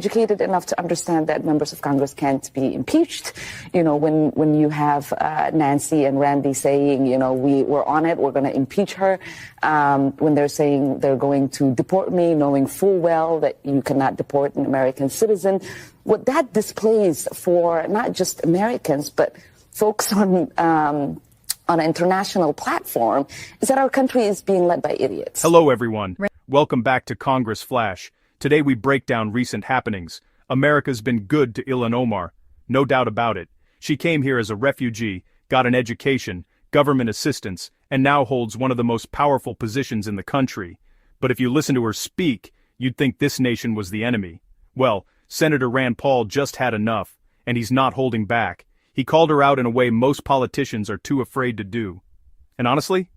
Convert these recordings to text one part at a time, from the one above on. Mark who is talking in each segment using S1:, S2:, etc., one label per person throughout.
S1: educated enough to understand that members of Congress can't be impeached. You know, when you have Nancy and Randy saying, you know, we're on it, we're going to impeach her, when they're saying they're going to deport me, knowing full well that you cannot deport an American citizen, what that displays for not just Americans, but folks on an international platform is that our country is being led by idiots.
S2: Hello, everyone. Welcome back to Congress Flash. Today we break down recent happenings. America's been good to Ilhan Omar. No doubt about it. She came here as a refugee, got an education, government assistance, and now holds one of the most powerful positions in the country. But if you listen to her speak, you'd think this nation was the enemy. Well, Senator Rand Paul just had enough, and he's not holding back. He called her out in a way most politicians are too afraid to do. And honestly,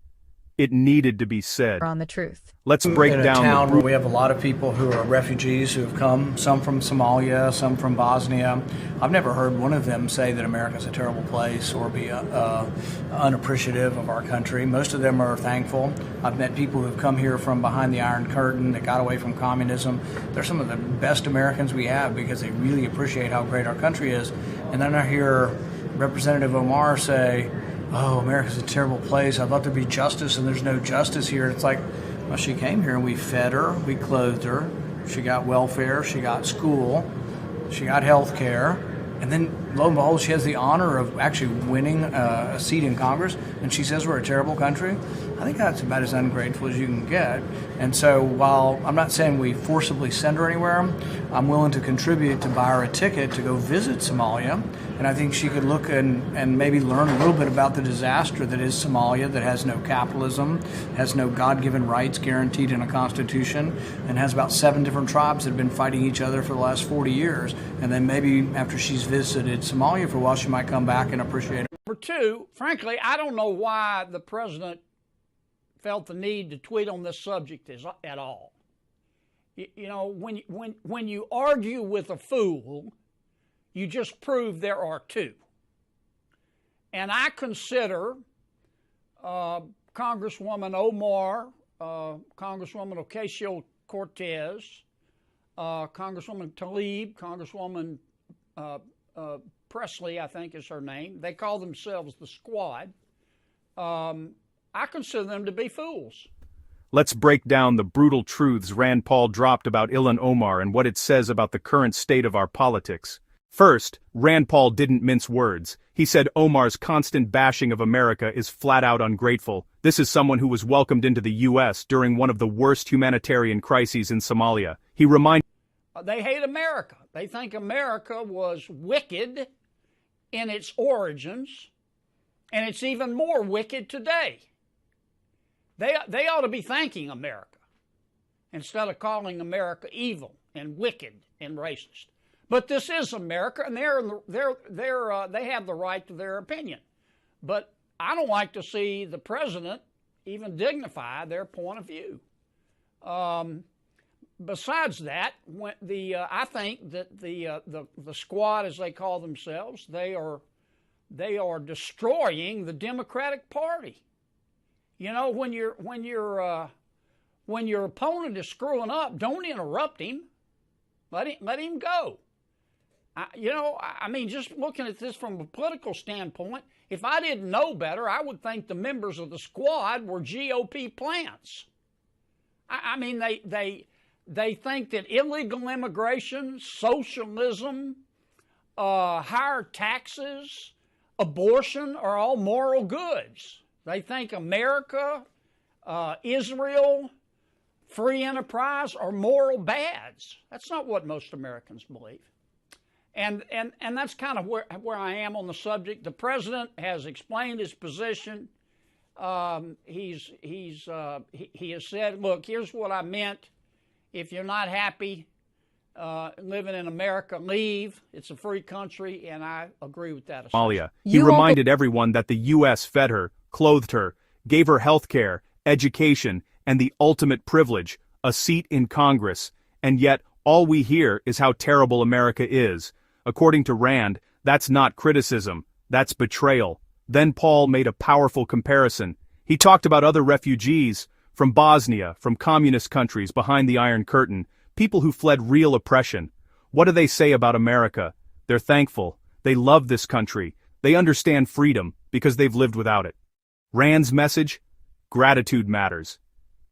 S2: it needed to be said.
S3: On the truth.
S2: Let's break down.
S4: In a town where we have a lot of people who are refugees who have come, some from Somalia, some from Bosnia. I've never heard one of them say that America's a terrible place or be unappreciative of our country. Most of them are thankful. I've met people who have come here from behind the Iron Curtain that got away from communism. They're some of the best Americans we have because they really appreciate how great our country is. And then I hear Representative Omar say, oh, America's a terrible place. I thought there'd be justice, and there's no justice here. It's like, well, she came here, and we fed her, we clothed her, she got welfare, she got school, she got health care, and then, lo and behold, she has the honor of actually winning a seat in Congress, and she says we're a terrible country. I think that's about as ungrateful as you can get. And so while I'm not saying we forcibly send her anywhere, I'm willing to contribute to buy her a ticket to go visit Somalia. And I think she could look and maybe learn a little bit about the disaster that is Somalia, that has no capitalism, has no God-given rights guaranteed in a constitution, and has about 7 different tribes that have been fighting each other for the last 40 years. And then maybe after she's visited Somalia for a while, she might come back and appreciate it.
S5: Number two, frankly, I don't know why the president felt the need to tweet on this subject at all. You know, when you argue with a fool, you just prove there are two. And I consider Congresswoman Omar, Congresswoman Ocasio-Cortez, Congresswoman Tlaib, Congresswoman Presley, I think is her name. They call themselves the Squad. I consider them to be fools.
S2: Let's break down the brutal truths Rand Paul dropped about Ilhan Omar and what it says about the current state of our politics. First, Rand Paul didn't mince words. He said Omar's constant bashing of America is flat-out ungrateful. This is someone who was welcomed into the U.S. during one of the worst humanitarian crises in Somalia. He reminded...
S5: They hate America. They think America was wicked in its origins, and it's even more wicked today. They ought to be thanking America instead of calling America evil and wicked and racist. But this is America, and they have the right to their opinion. But I don't like to see the president even dignify their point of view. Besides that, I think that the Squad, as they call themselves, they are destroying the Democratic Party. You know, when your opponent is screwing up, don't interrupt him. Let him go. I mean, just looking at this from a political standpoint, if I didn't know better, I would think the members of the Squad were GOP plants. I mean, they think that illegal immigration, socialism, higher taxes, abortion are all moral goods. They think America, Israel, free enterprise are moral bads. That's not what most Americans believe. And that's kind of where I am on the subject. The president has explained his position. He has said, look, here's what I meant. If you're not happy living in America, leave. It's a free country, and I agree with that.
S2: Somalia. He reminded everyone that the U.S. fed her, clothed her, gave her health care, education, and the ultimate privilege, a seat in Congress. And yet, all we hear is how terrible America is. According to Rand, that's not criticism, that's betrayal. Then Paul made a powerful comparison. He talked about other refugees from Bosnia, from communist countries behind the Iron Curtain, people who fled real oppression. What do they say about America? They're thankful. They love this country. They understand freedom because they've lived without it. Rand's message? Gratitude matters.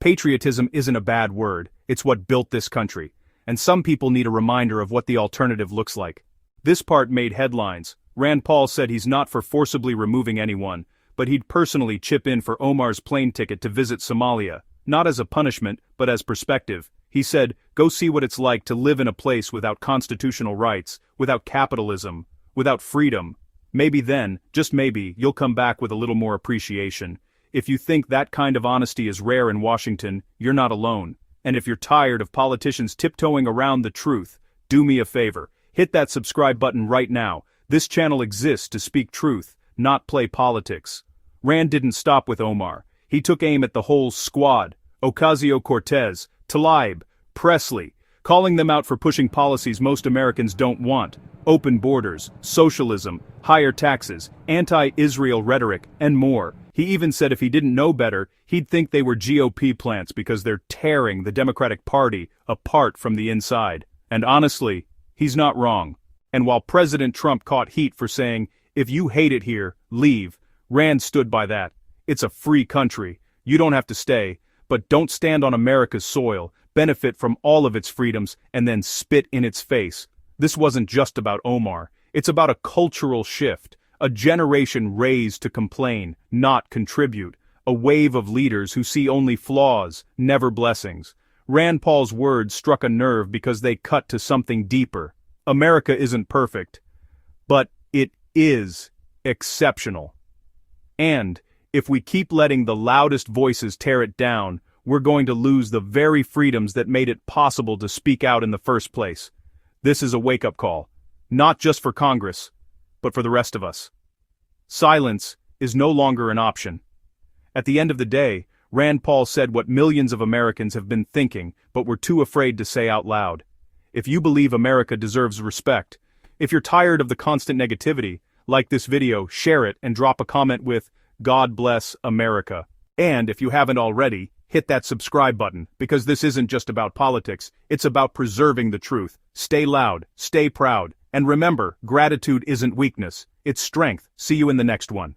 S2: Patriotism isn't a bad word, it's what built this country. And some people need a reminder of what the alternative looks like. This part made headlines. Rand Paul said he's not for forcibly removing anyone, but he'd personally chip in for Omar's plane ticket to visit Somalia, not as a punishment, but as perspective. He said, go see what it's like to live in a place without constitutional rights, without capitalism, without freedom. Maybe then, just maybe, you'll come back with a little more appreciation. If you think that kind of honesty is rare in Washington, you're not alone. And if you're tired of politicians tiptoeing around the truth, do me a favor. Hit that subscribe button right now. This channel exists to speak truth, not play politics. Rand didn't stop with Omar. He took aim at the whole squad. Ocasio-Cortez, Tlaib, Presley, calling them out for pushing policies most Americans don't want. Open borders, socialism, higher taxes, anti-Israel rhetoric, and more. He even said if he didn't know better, he'd think they were GOP plants because they're tearing the Democratic Party apart from the inside. And honestly, he's not wrong. And while President Trump caught heat for saying, if you hate it here, leave, Rand stood by that. It's a free country. You don't have to stay, but don't stand on America's soil, benefit from all of its freedoms, and then spit in its face. This wasn't just about Omar. It's about a cultural shift, a generation raised to complain, not contribute, a wave of leaders who see only flaws, never blessings. Rand Paul's words struck a nerve because they cut to something deeper. America isn't perfect, but it is exceptional. And if we keep letting the loudest voices tear it down, we're going to lose the very freedoms that made it possible to speak out in the first place. This is a wake-up call, not just for Congress, but for the rest of us. Silence is no longer an option. At the end of the day, Rand Paul said what millions of Americans have been thinking, but were too afraid to say out loud. If you believe America deserves respect, if you're tired of the constant negativity, like this video, share it and drop a comment with, God bless America. And if you haven't already, hit that subscribe button, because this isn't just about politics, it's about preserving the truth. Stay loud, stay proud, and remember, gratitude isn't weakness, it's strength. See you in the next one.